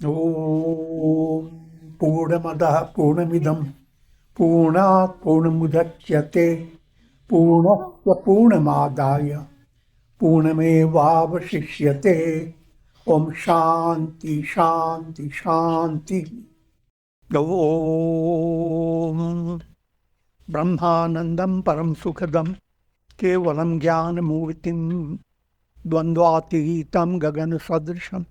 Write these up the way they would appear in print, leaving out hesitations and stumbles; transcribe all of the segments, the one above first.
ॐ पूर्णमदः पूर्णमिदं पूर्णात् पूर्णमुदच्यते पूर्णस्य पूर्णमादाय पूर्णमेवावशिष्यते। ॐ शान्ति शान्ति शान्ति। ॐ ब्रह्मानन्दं परं सुखदं केवलं ज्ञानमूर्तिं द्वन्द्वातीतं गगनसदृशं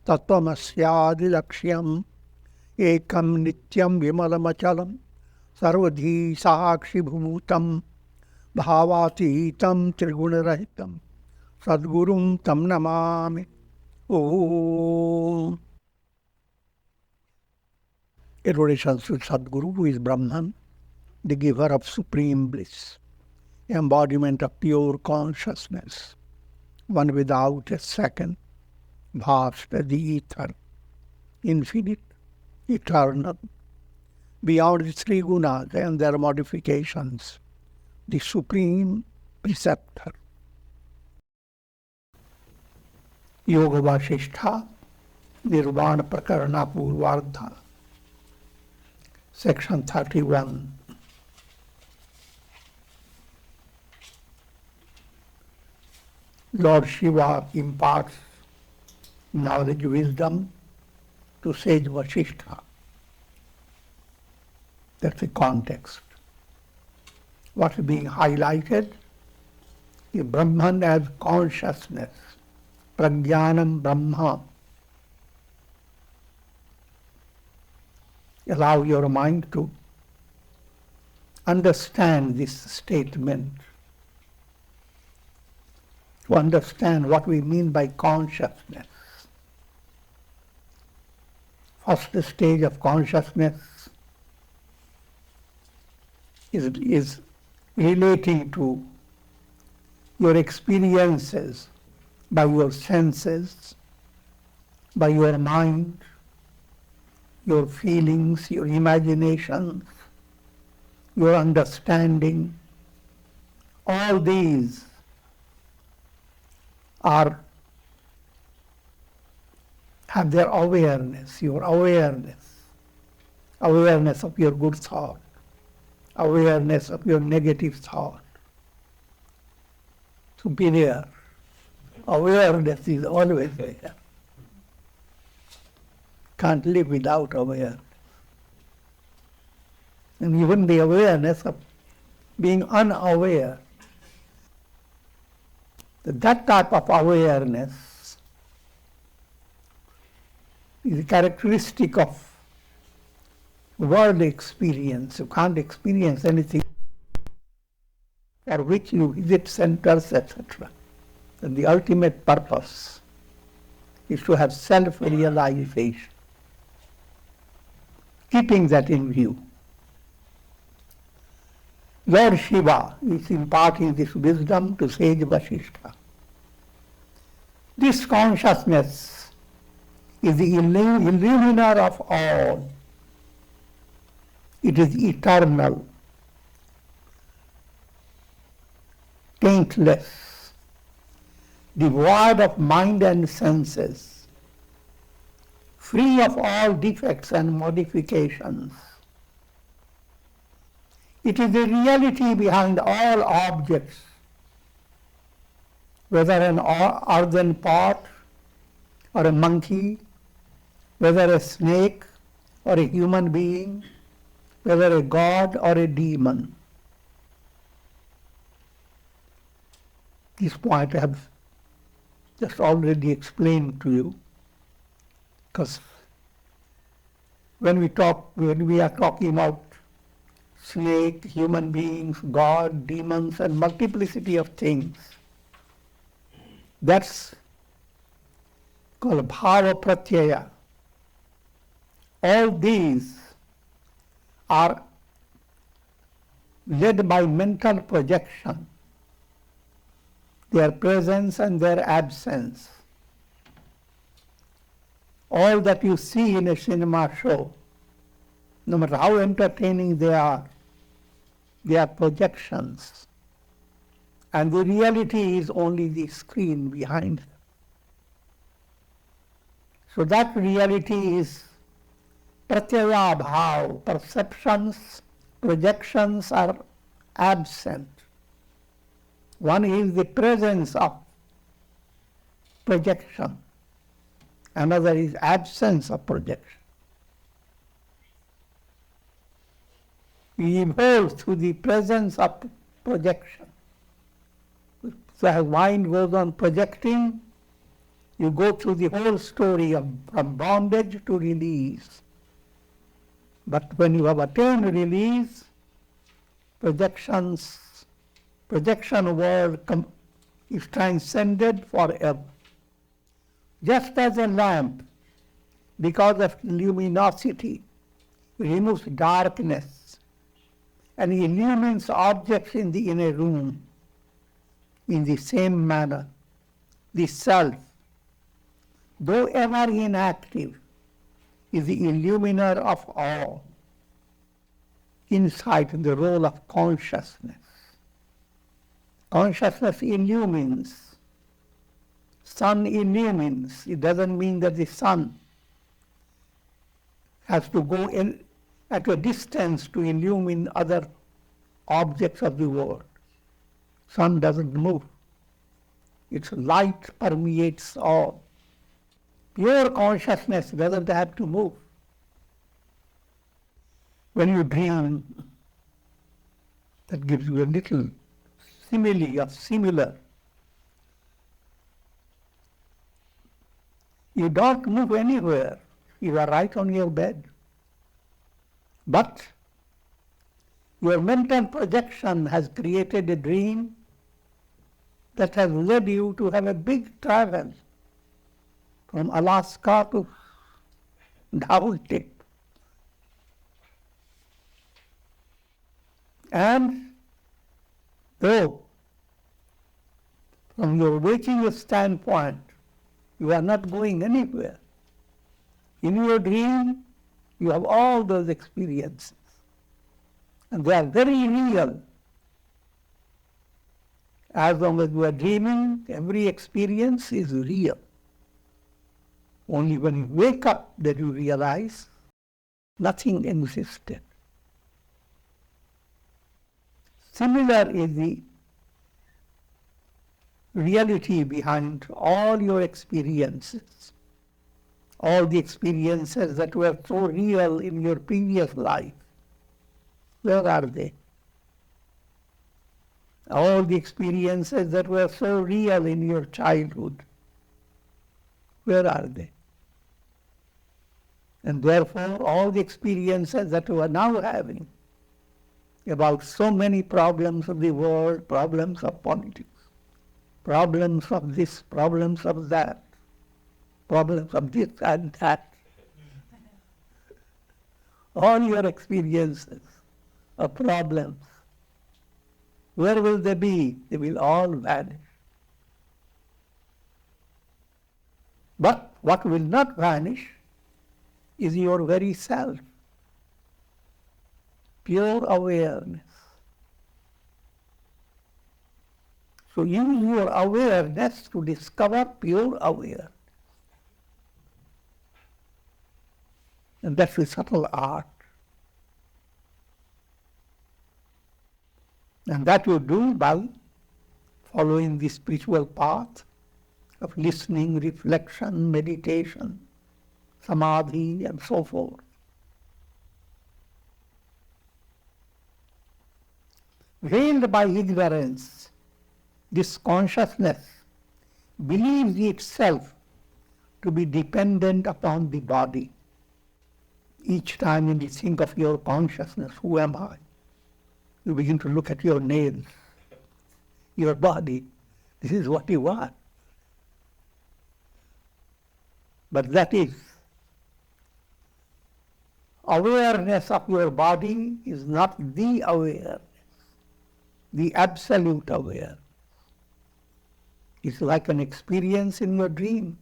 तत्त्वमस्यादिलक्ष्यम् एकं नित्यं विमलमचलं सर्वधी साक्षिभूतं भावातीतं त्रिगुणरहितं सद्गुरुं तं Namami. Om. Adorations to Sadguru, who is Brahman, the giver of supreme bliss, embodiment of pure consciousness, one without a second, vast as the ether, infinite, eternal, beyond the three gunas and their modifications, the supreme preceptor. Yoga Vasishtha, Nirvana Prakarana Purvardha, Section 31. Lord Shiva imparts knowledge, wisdom to sage Vasishtha. That's the context. What is being highlighted is Brahman as consciousness, Prajnanam Brahma. Allow your mind to understand this statement, to understand what we mean by consciousness. First stage of consciousness is relating to your experiences by your senses, by your mind, your feelings, your imagination, your understanding. All these have their awareness, your awareness of your good thought, awareness of your negative thought. Superior awareness is always there. Can't live without awareness. And even the awareness of being unaware, that type of awareness is a characteristic of world experience. You can't experience anything at which you visit centers, etc. And the ultimate purpose is to have self-realization, keeping that in view. Lord Shiva is imparting this wisdom to sage Vasishtha. This consciousness is the illuminer of all. It is eternal, taintless, devoid of mind and senses, free of all defects and modifications. It is the reality behind all objects, whether an earthen pot or a monkey, whether a snake or a human being, whether a god or a demon. This point I have just already explained to you, because when we are talking about snake, human beings, God, demons, and multiplicity of things, that's called bhava pratyaya. All these are led by mental projection, their presence and their absence. All that you see in a cinema show, no matter how entertaining they are projections. And the reality is only the screen behind them. So that reality is pratyaya bhav. Perceptions, projections are absent. One is the presence of projection. Another is absence of projection. We evolve through the presence of projection. So as mind goes on projecting, you go through the whole story of from bondage to release. But when you have attained release, projection world is transcended forever. Just as a lamp, because of luminosity, removes darkness and illumines objects in the inner room, in the same manner, the self, though ever inactive, is the illuminer of all. Inside the role of consciousness. Consciousness illumines. Sun illumines. It doesn't mean that the sun has to go in at a distance to illumine other objects of the world. Sun doesn't move. Its light permeates all. Pure consciousness doesn't have to move. When you dream, that gives you a little simile or similar. You don't move anywhere. You are right on your bed. But your mental projection has created a dream that has led you to have a big travel from Alaska to Dhawul Tip. And though from your waking standpoint, you are not going anywhere. In your dream, you have all those experiences. And they are very real. As long as you are dreaming, every experience is real. Only when you wake up that you realize nothing existed. Similar is the reality behind all your experiences. All the experiences that were so real in your previous life. Where are they? All the experiences that were so real in your childhood. Where are they? And therefore, all the experiences that you are now having about so many problems of the world, problems of politics, problems of this, problems of that, problems of this and that. All your experiences of problems, where will they be? They will all vanish. But what will not vanish is your very self, pure awareness. So use your awareness to discover pure awareness. And that's the subtle art. And that you do by following the spiritual path of listening, reflection, meditation, samadhi, and so forth. Veiled by ignorance, this consciousness believes itself to be dependent upon the body. Each time when you think of your consciousness, who am I? You begin to look at your nails, your body. This is what you are. But that is, awareness of your body is not the awareness, the absolute awareness. It's like an experience in your dream.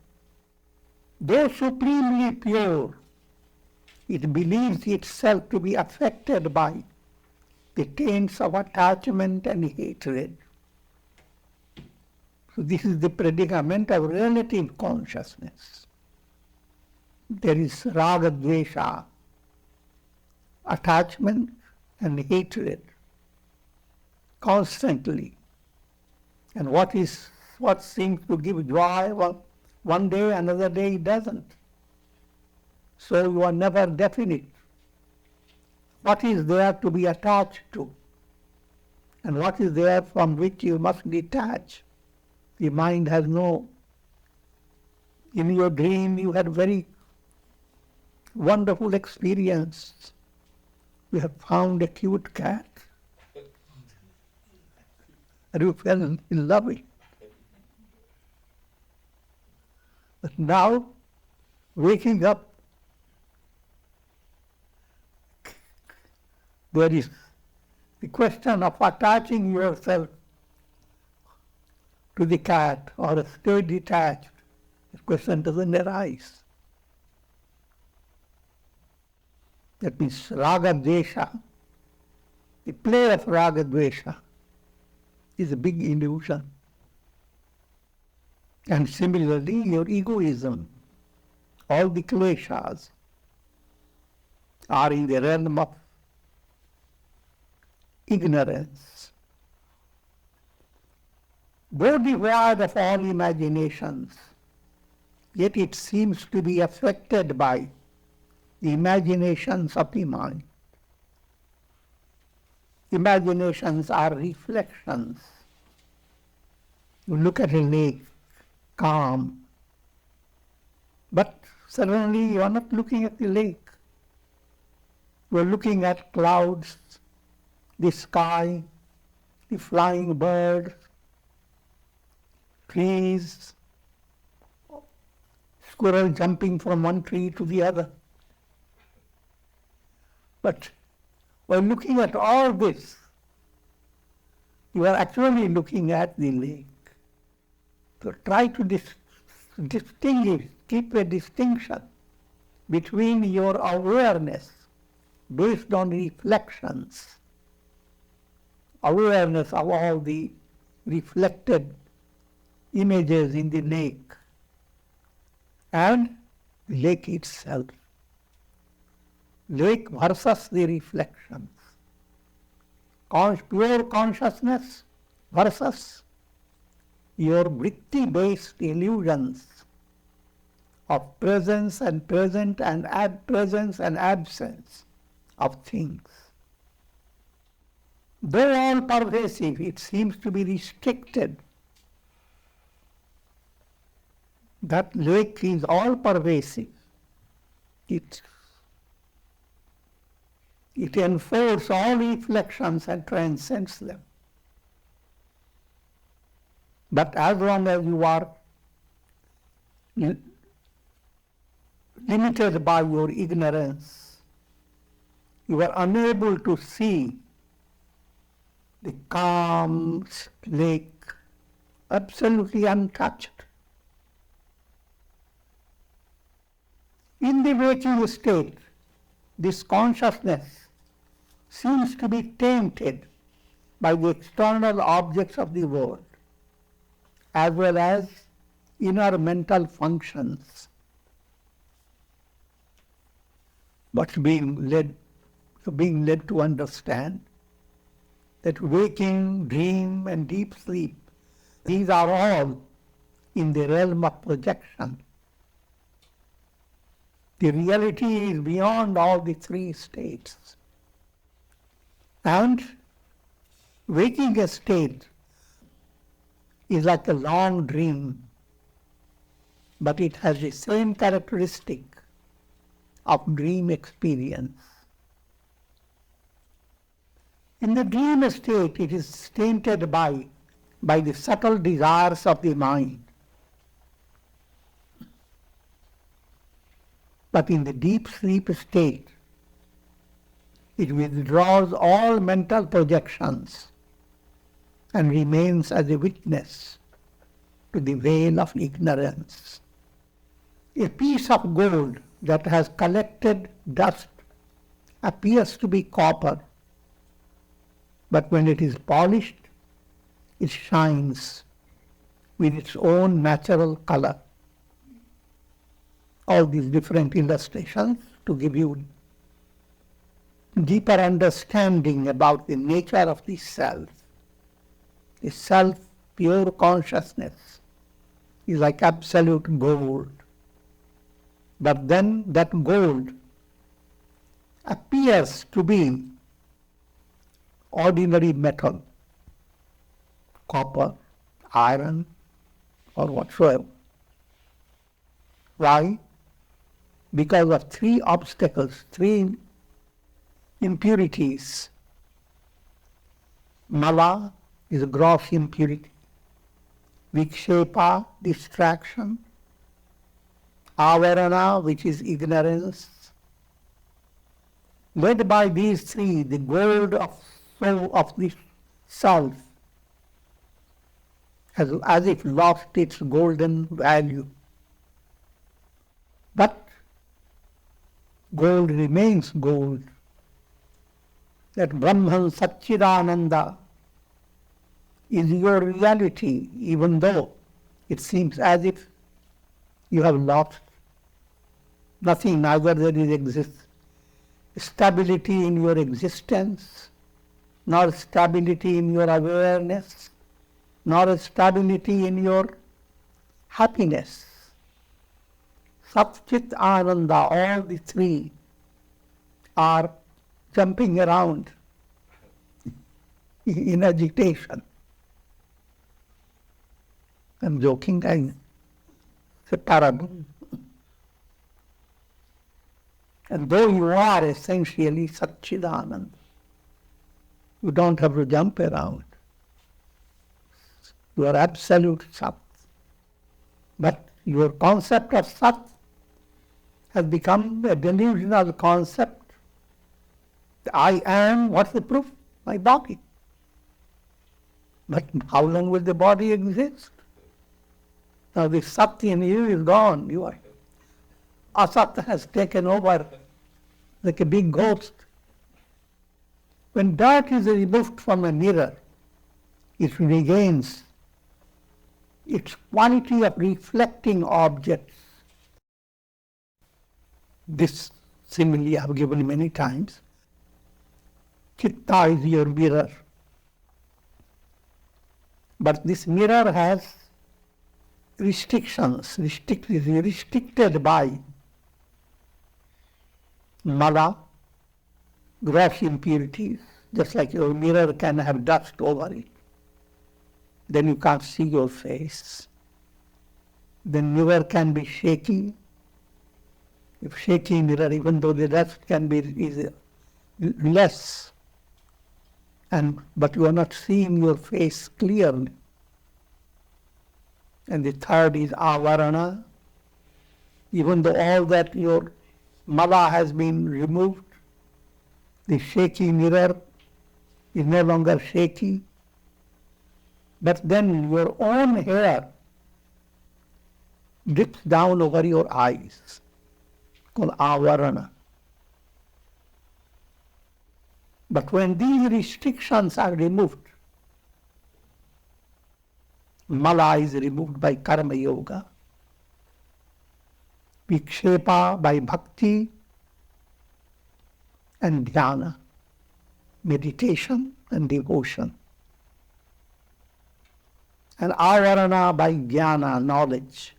Though supremely pure, it believes itself to be affected by the taints of attachment and hatred. So this is the predicament of relative consciousness. there is raga dvesha, attachment and hatred constantly. And what seems to give joy one day, another day it doesn't. So you are never definite. What is there to be attached to? And what is there from which you must detach? The mind has no. In your dream you had very wonderful experience. You have found a cute cat. And you fell in love with it. But now, waking up, there is the question of attaching yourself to the cat or stay detached. The question doesn't arise. That means raga dvesha, the play of raga dvesha is a big illusion. And similarly, your egoism, all the kleshas are in the realm of ignorance. Though devoid of all imaginations, yet it seems to be affected by the imaginations of the mind. Imaginations are reflections. You look at a lake, calm, but suddenly you are not looking at the lake. You are looking at clouds, the sky, the flying birds, trees, squirrel jumping from one tree to the other. But while looking at all this, you are actually looking at the lake. So try to distinguish, keep a distinction between your awareness based on reflections, awareness of all the reflected images in the lake, and the lake itself. Lake versus the reflections. Pure consciousness versus your vritti-based illusions of presence and present and presence and absence of things. Though all pervasive, it seems to be restricted. That lake is all pervasive. It enfolds all reflections and transcends them. But as long as you are limited by your ignorance, you are unable to see the calm lake, absolutely untouched. In the waking state, this consciousness seems to be tainted by the external objects of the world, as well as inner mental functions. But being led to understand that waking, dream, and deep sleep, these are all in the realm of projection. The reality is beyond all the three states. And waking state is like a long dream, but it has the same characteristic of dream experience. In the dream state, it is tainted by the subtle desires of the mind. But in the deep sleep state, it withdraws all mental projections and remains as a witness to the veil of ignorance. A piece of gold that has collected dust appears to be copper, but when it is polished, it shines with its own natural color. all these different illustrations to give you deeper understanding about the nature of the self. The self, pure consciousness, is like absolute gold. But then that gold appears to be ordinary metal, copper, iron, or whatsoever. Why? Because of three obstacles, three impurities. Mala is a gross impurity. Vikshepa, distraction. Avarana, which is ignorance. Led by these three, the gold of soul of the self has as if lost its golden value. But gold remains gold. That Brahman Satchidananda is your reality, even though it seems as if you have lost nothing, neither there is stability in your existence, nor stability in your awareness, nor stability in your happiness. Sat Chit Ananda, all the three are jumping around in agitation. I'm joking, it's a parable. And though you are essentially Satchidananda, you don't have to jump around. You are absolute Sat. But your concept of Sat has become a delusional concept. I am, what's the proof? My body. But how long will the body exist? Now the Sat in you is gone. You are Asat has taken over like a big ghost. When dirt is removed from a mirror, it regains its quality of reflecting objects. This simile I have given many times. Chitta is your mirror. But this mirror has restrictions, restricted by mala, gross impurities, just like your mirror can have dust over it. Then you can't see your face. The mirror can be shaky. If shaky mirror, even though the dust can be less, but you are not seeing your face clearly. And the third is avarana. Even though all that your mala has been removed, the shaky mirror is no longer shaky. But then your own hair drips down over your eyes, called avarana. But when these restrictions are removed, mala is removed by karma yoga, vikshepa by bhakti, and dhyana, meditation and devotion, and avarana by jnana, knowledge.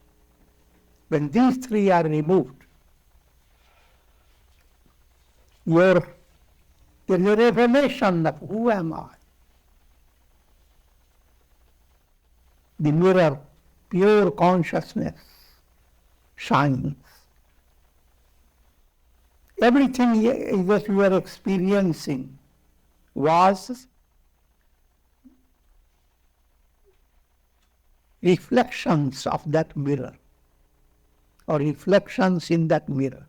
When these three are removed, there is a revelation of who am I. The mirror, pure consciousness, shines. Everything that you are experiencing was reflections of that mirror, or reflections in that mirror.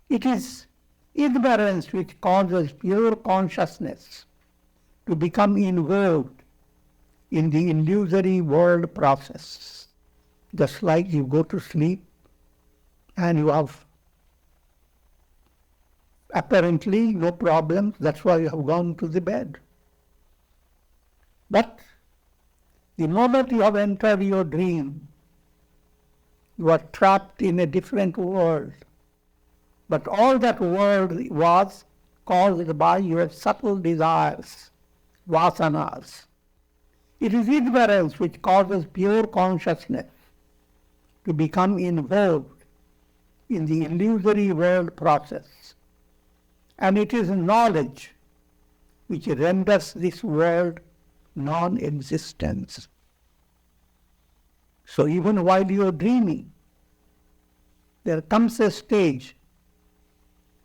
It is ignorance which causes pure consciousness to become involved in the illusory world process. Just like you go to sleep and you have apparently no problems, that's why you have gone to the bed. But the moment you have entered your dream, You are trapped in a different world. But all that world was caused by your subtle desires, vasanas. It is ignorance which causes pure consciousness to become involved in the illusory world process. And it is knowledge which renders this world non-existence. So even while you are dreaming, there comes a stage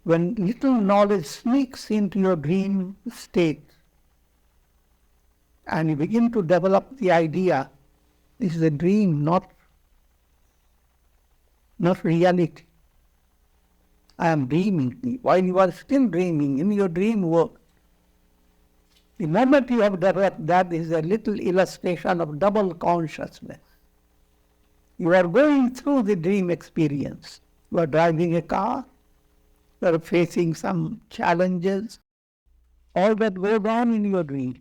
when little knowledge sneaks into your dream state, and you begin to develop the idea, this is a dream, not reality. I am dreaming. While you are still dreaming in your dream world, the moment you have developed that is a little illustration of double consciousness. You are going through the dream experience. You are driving a car, you are facing some challenges, all that goes on in your dream.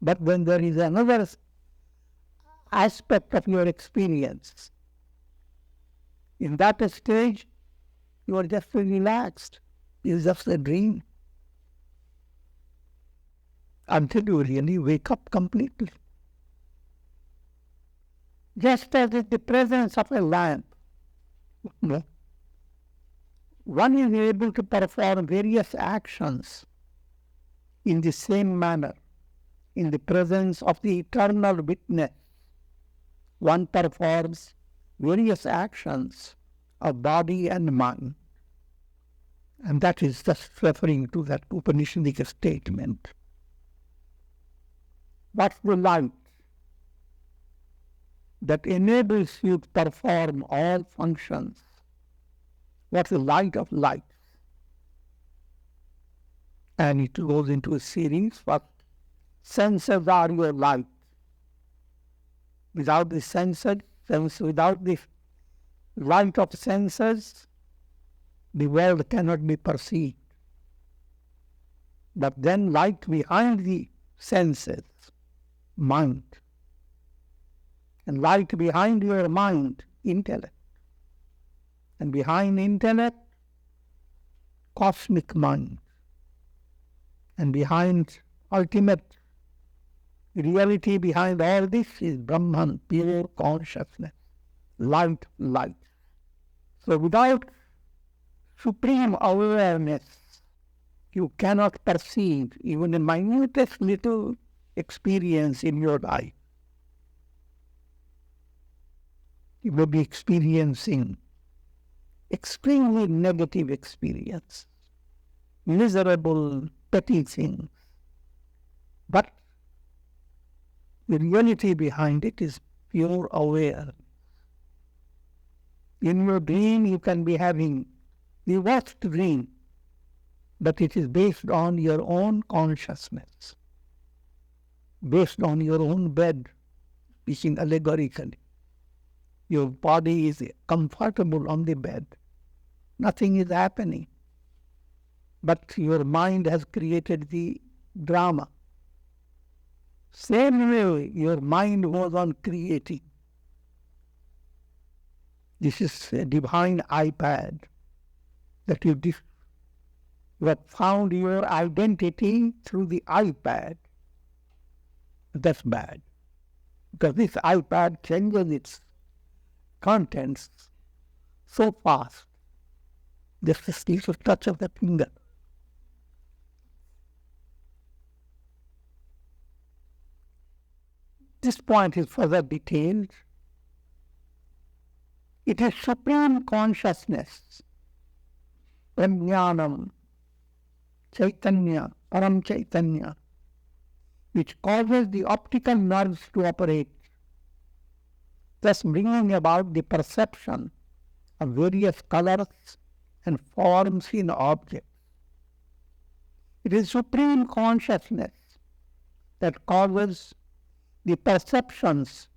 But when there is another aspect of your experience, in that stage, you are just relaxed. It's just a dream. Until you really wake up completely. Just as in the presence of a lamp, one is able to perform various actions in the same manner. In the presence of the eternal witness, one performs various actions of body and mind. And that is just referring to that Upanishadic statement. What's the light that enables you to perform all functions? What's the light of light? And it goes into a series. What senses are your light? Without the senses, without the light of senses, the world cannot be perceived. But then light behind the senses, mind. And light behind your mind, intellect. And behind intellect, cosmic mind. And behind ultimate reality, behind all this is Brahman, pure consciousness, light. So without supreme awareness, you cannot perceive even the minutest little experience in your life. You may be experiencing extremely negative experience, miserable, petty things. But the reality behind it is pure awareness. In your dream, you can be having the worst dream, but it is based on your own consciousness, based on your own bed, speaking allegorically. Your body is comfortable on the bed. Nothing is happening. But your mind has created the drama. Same way your mind was on creating. This is a divine iPad that you have found your identity through the iPad. That's bad. Because this iPad changes its contents so fast. Just a little touch of the finger. This point is further detailed. It is supreme consciousness, Prajnanam, Chaitanya, Param Chaitanya, which causes the optical nerves to operate, thus bringing about the perception of various colors and forms in objects. It is supreme consciousness that causes the perceptions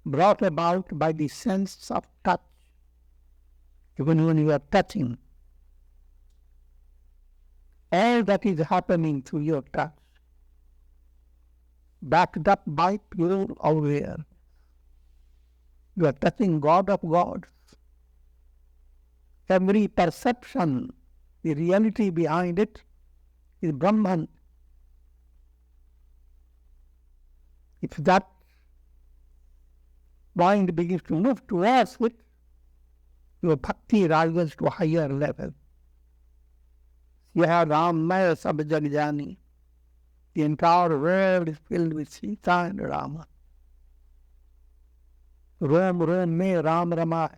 brought about by the sense of touch, even when you are touching. All that is happening through your touch, backed up by pure awareness. You are touching God of gods. Every perception, the reality behind it is Brahman. If that mind begins to move towards it, your bhakti rises to a higher level. Yaha Ram Maya Sab Jag Jani. The entire world is filled with Sita and Rama. Ram Ram Me Ram Rama.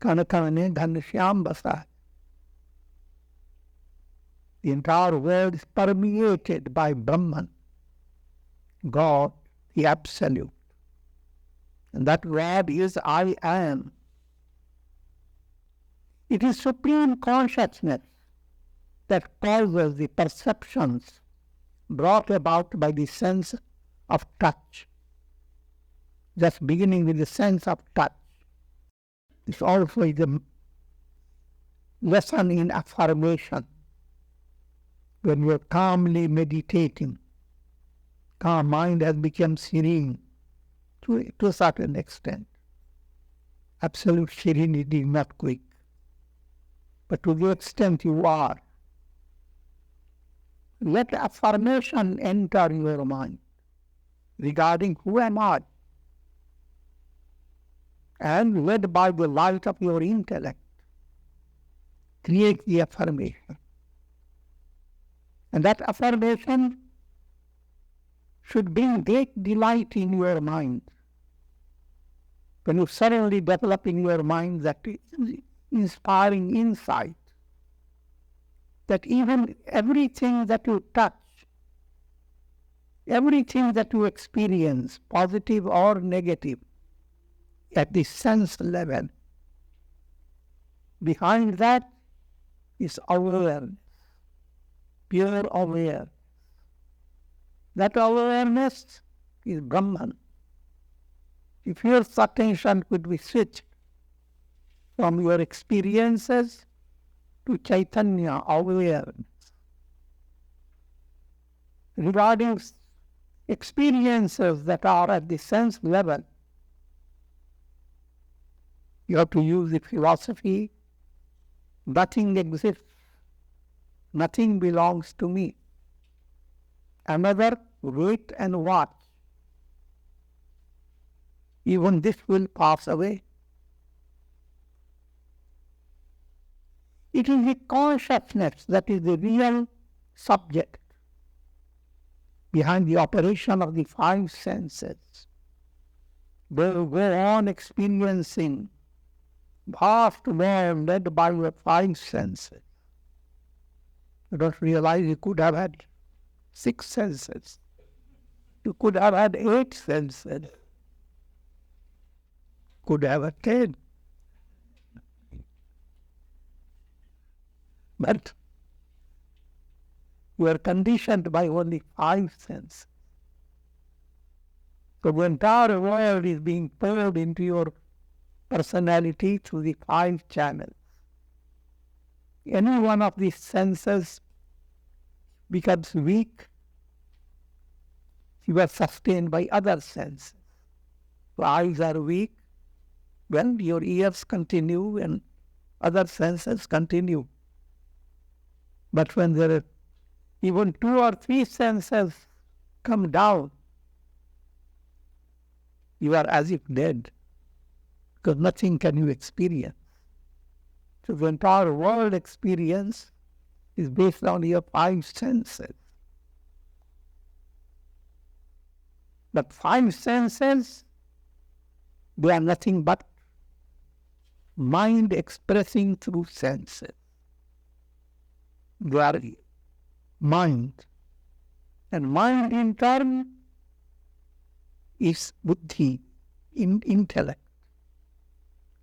Kan kan ne Ghan Shyam Basa. The entire world is permeated by Brahman, God, the Absolute. And that word is I am. It is supreme consciousness that causes the perceptions brought about by the sense of touch. Just beginning with the sense of touch. This also is a lesson in affirmation. When you are calmly meditating, calm mind has become serene to a certain extent. Absolute serenity is not quick. But to the extent you are, let affirmation enter your mind regarding who am I, and led by the light of your intellect, create the affirmation. And that affirmation should bring great delight in your mind. When you suddenly develop in your mind that inspiring insight, that even everything that you touch, everything that you experience, positive or negative, at the sense level, behind that is awareness, pure awareness. That awareness is Brahman. If your attention could be switched from your experiences to Chaitanya awareness, regarding experiences that are at the sense level, you have to use the philosophy, nothing exists, nothing belongs to me. Another, wait and watch. Even this will pass away. It is the consciousness that is the real subject behind the operation of the five senses. They will go on experiencing vast world led by the five senses. You don't realize you could have had 6 senses. You could have had 8 senses. Could have had 10. But we are conditioned by only 5 senses. So the entire world is being poured into your personality through the 5 channels. Any one of these senses becomes weak, you are sustained by other senses. The eyes are weak, well, your ears continue and other senses continue. But when there are even 2 or 3 senses come down, you are as if dead, because nothing can you experience. So the entire world experience is based on your 5 senses. But 5 senses, they are nothing but mind expressing through senses. They are mind. And mind in turn is buddhi, intellect.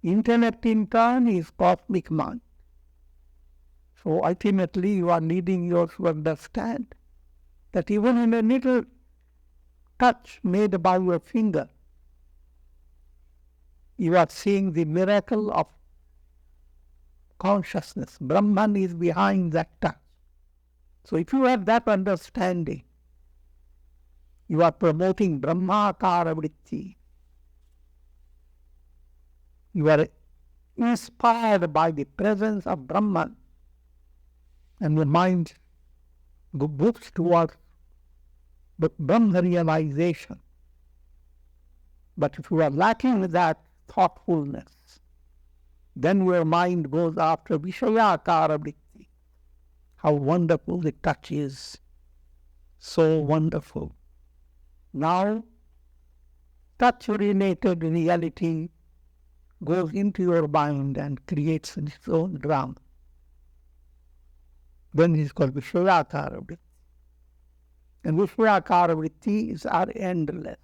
Intellect in turn is cosmic mind. So ultimately you are needing to understand that even in a little touch made by your finger, you are seeing the miracle of consciousness. Brahman is behind that touch. So if you have that understanding, you are promoting Brahmakara Vritti, You are inspired by the presence of Brahman, and your mind moves towards Brahma realization. But if you are lacking that thoughtfulness, then your mind goes after Vishayakara Vritti. How wonderful the touch is. So wonderful. Now, touch-related reality goes into your mind and creates its own drama. Then it is called Vishayakara Vritti. And Vishayakara Vrittis are endless.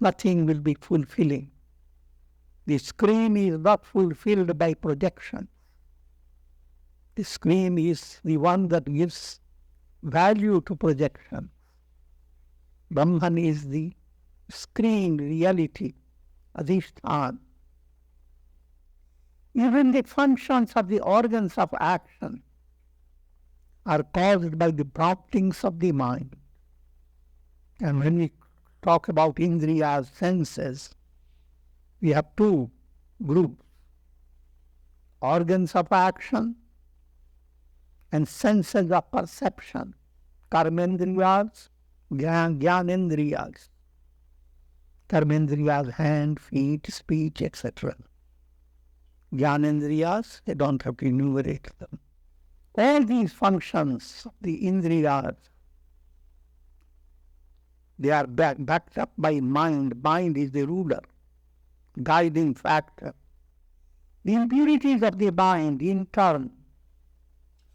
Nothing will be fulfilling. The screen is not fulfilled by projection. The screen is the one that gives value to projection. Brahman is the screen reality, Adhisthana. Even the functions of the organs of action are caused by the promptings of the mind. And when we talk about indriyas, senses, we have two groups: organs of action and senses of perception, karmendriyas, jnanendriyas. Karmendriyas, hand, feet, speech, etc. Jnanendriyas, they don't have to enumerate them. All these functions of the indriyas, they are backed up by mind. Mind is the ruler, guiding factor. The impurities of the mind, in turn,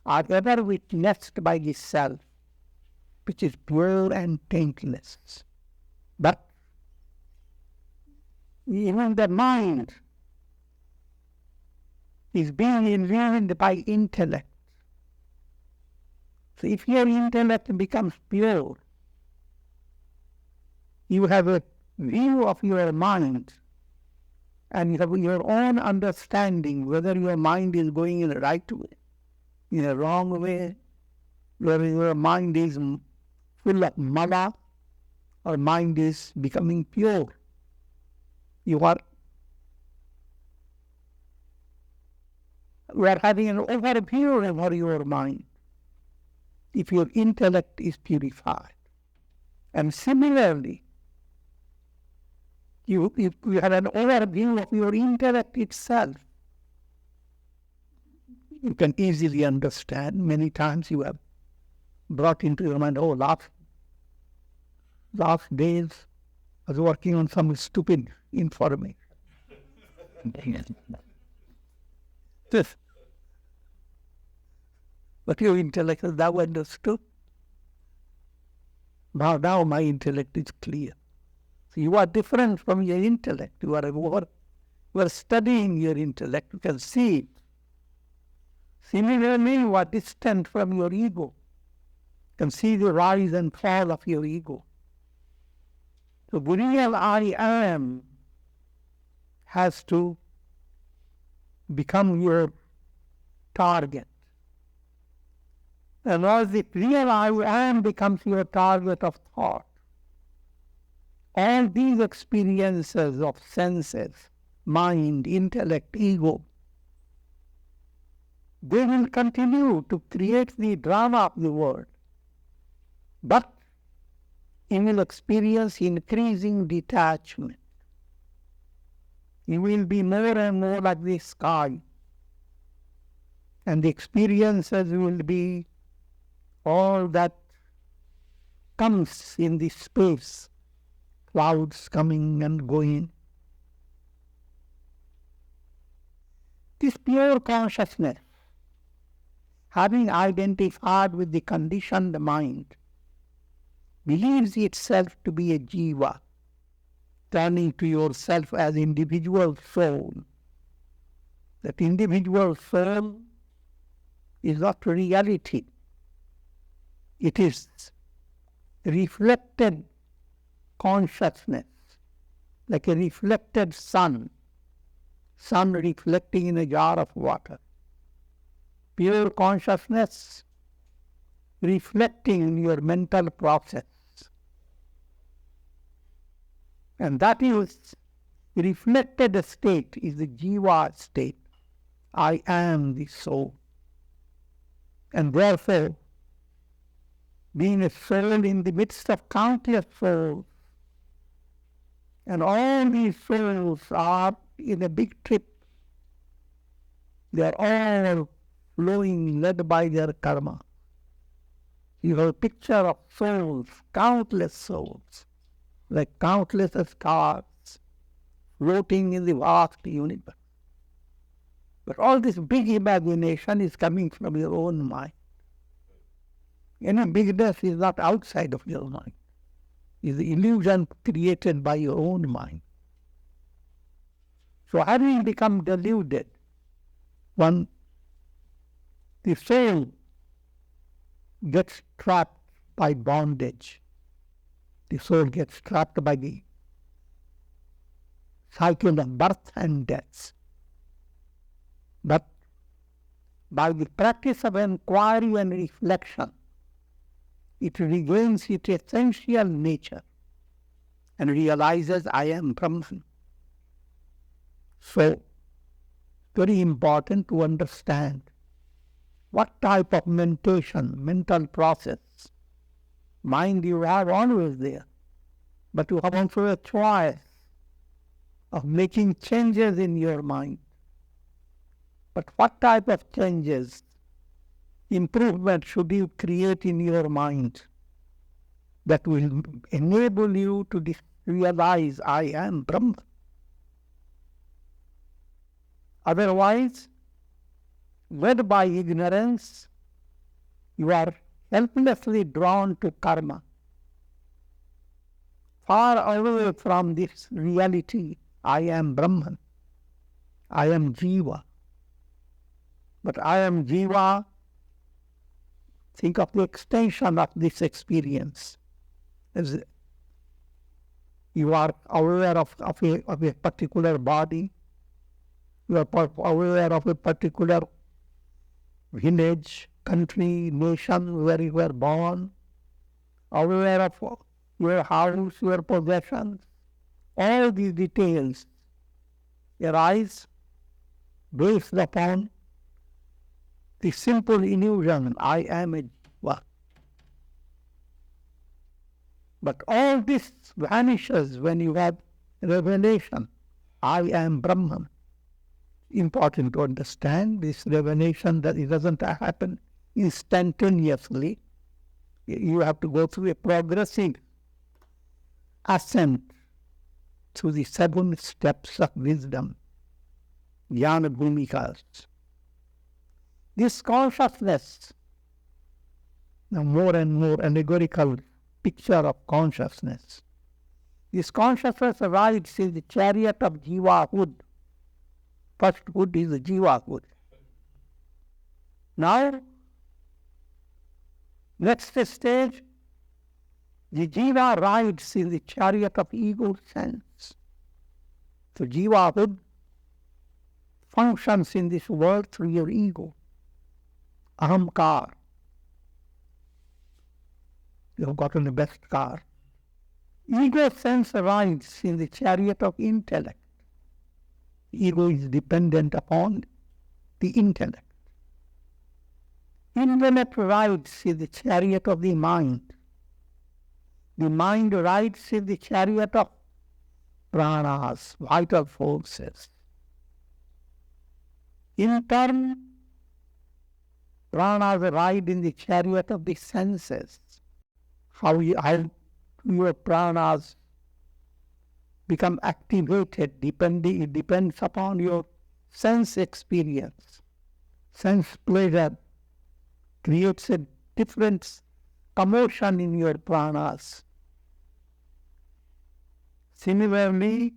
are ever witnessed by the self, which is pure and taintless. But even the mind is being illumined by intellect. So if your intellect becomes pure, you have a view of your mind, and you have your own understanding whether your mind is going in the right way, in a wrong way, whether your mind is full of mala or mind is becoming pure. You are having an overview over your mind if your intellect is purified. And similarly, you have an overview of your intellect itself. You can easily understand. Many times you have brought into your mind, last days I was working on some stupid information. But your intellect has now understood. Now my intellect is clear. So you are different from your intellect. You are studying your intellect. You can see it. Similarly, you are distant from your ego. You can see the rise and fall of your ego. So the real I am has to become your target. And as the real I am becomes your target of thought, all these experiences of senses, mind, intellect, ego, they will continue to create the drama of the world. But you will experience increasing detachment. You will be more and more like the sky. And the experiences will be all that comes in the space, clouds coming and going. This pure consciousness, having identified with the conditioned mind, believes itself to be a jiva, turning to yourself as individual soul. That individual soul is not reality. It is reflected consciousness, like a reflected sun reflecting in a jar of water. Pure consciousness reflecting in your mental process. And that is The reflected state is the jiva state. I am the soul. And therefore, being a soul in the midst of countless souls, and all these souls are in a big trip. They are all flowing, led by their karma. You have a picture of souls, countless souls, like countless stars floating in the vast universe. But all this big imagination is coming from your own mind. Any bigness is not outside of your mind. It's the illusion created by your own mind. So having become deluded, the soul gets trapped by bondage. The soul gets trapped by the cycle of birth and death. But by the practice of inquiry and reflection, it regains its essential nature and realizes I am Brahman. So, very important to understand what type of mental process. Mind you have always there, but you have also a choice of making changes in your mind. But what type of changes, improvement should you create in your mind that will enable you to realize I am Brahman? Otherwise, led by ignorance, you are helplessly drawn to karma, far away from this reality, I am Brahman, I am Jiva. But I am Jiva, think of the extension of this experience. As you are aware of a particular body, you are aware of a particular village, country, nation where you were born, aware of your house, your possessions. All these details arise based upon the simple illusion, I am a Jiva. But all this vanishes when you have revelation, I am Brahman. Important to understand this revelation that it doesn't happen instantaneously. You have to go through a progressive ascent through the 7 steps of wisdom, jnana bhumikas. This consciousness, now more and more allegorical picture of consciousness. This consciousness rides in the chariot of Jivahood. First hood is the Jivahood. Now, next stage, the Jiva rides in the chariot of ego sense. So Jivahood functions in this world through your ego. Ahamkar. You have gotten the best car. Ego sense rides in the chariot of intellect. Ego is dependent upon the intellect. Intellect rides in the chariot of the mind. The mind rides in the chariot of pranas, vital forces. In turn, pranas ride in the chariot of the senses. How your pranas become activated it depends upon your sense experience. Sense pleasure creates a different commotion in your pranas. Similarly,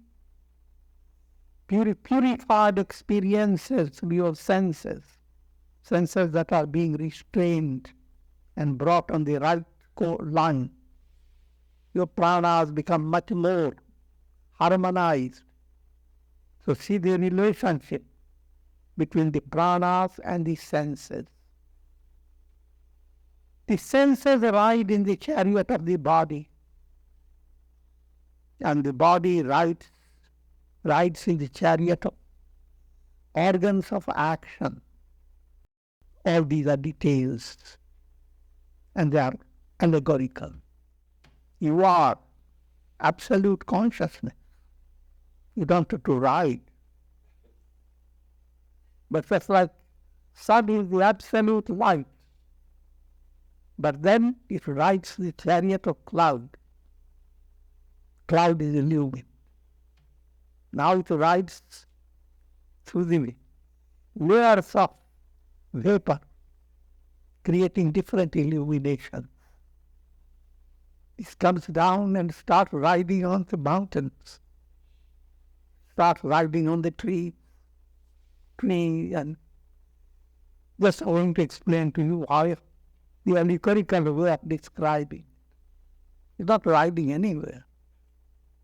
purified experiences through your senses that are being restrained and brought on the right line, your pranas become much more harmonized. So see the relationship between the pranas and the senses. The senses ride in the chariot of the body, and the body rides rides in the chariot of organs of action. All these are details and they are allegorical. You are absolute consciousness. You don't have to ride. But just like sun is the absolute light, but then it rides the chariot of cloud. Cloud is illumined. Now it rides through the layers of vapor, creating different illuminations. It comes down and starts riding on the mountains, starts riding on the tree, and just I want to explain to you how the allegorical way of describing. It's not riding anywhere.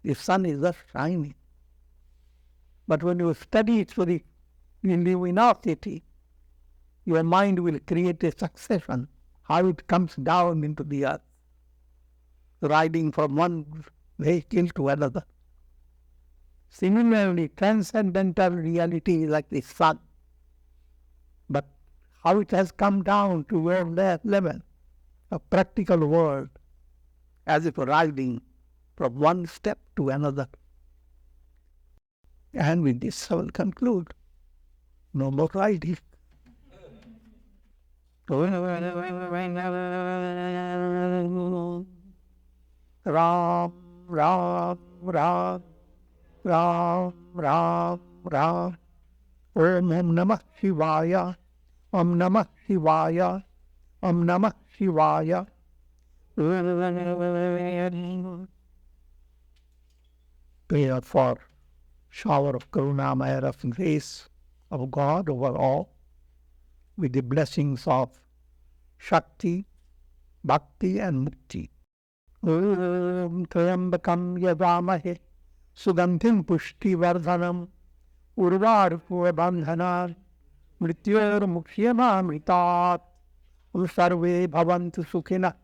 The sun is just shining. But when you study it for the luminosity, your mind will create a succession, how it comes down into the earth, riding from one vehicle to another. Similarly, transcendental reality is like the sun, but how it has come down to where that level, a practical world, as if riding from one step to another. And with this I will conclude. No more riding. Ram, Ram, Ram, Ram, Ram, Ram. Om Namah Shivaya, Om Namah Shivaya, Om Namah Shivaya. Prayer for shower of Karunamaya of grace of God over all, with the blessings of Shakti, Bhakti and Mukti. Om Trayambakam Yadamahe Sugandhim Pushti Vardhanam Urvarpu Bandhanar Mrityor Mukhyamamritat. Om Sarve Bhavantu Sukhina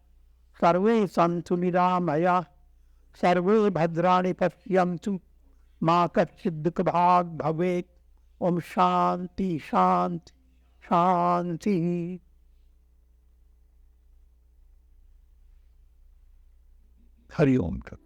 Sarve Santu Niramaya Sarve Bhadrani Pasyamtu Ma Kachid Dukhabhag Bhavet. Om Shanti Shanti Shanti. Hari Om Tat.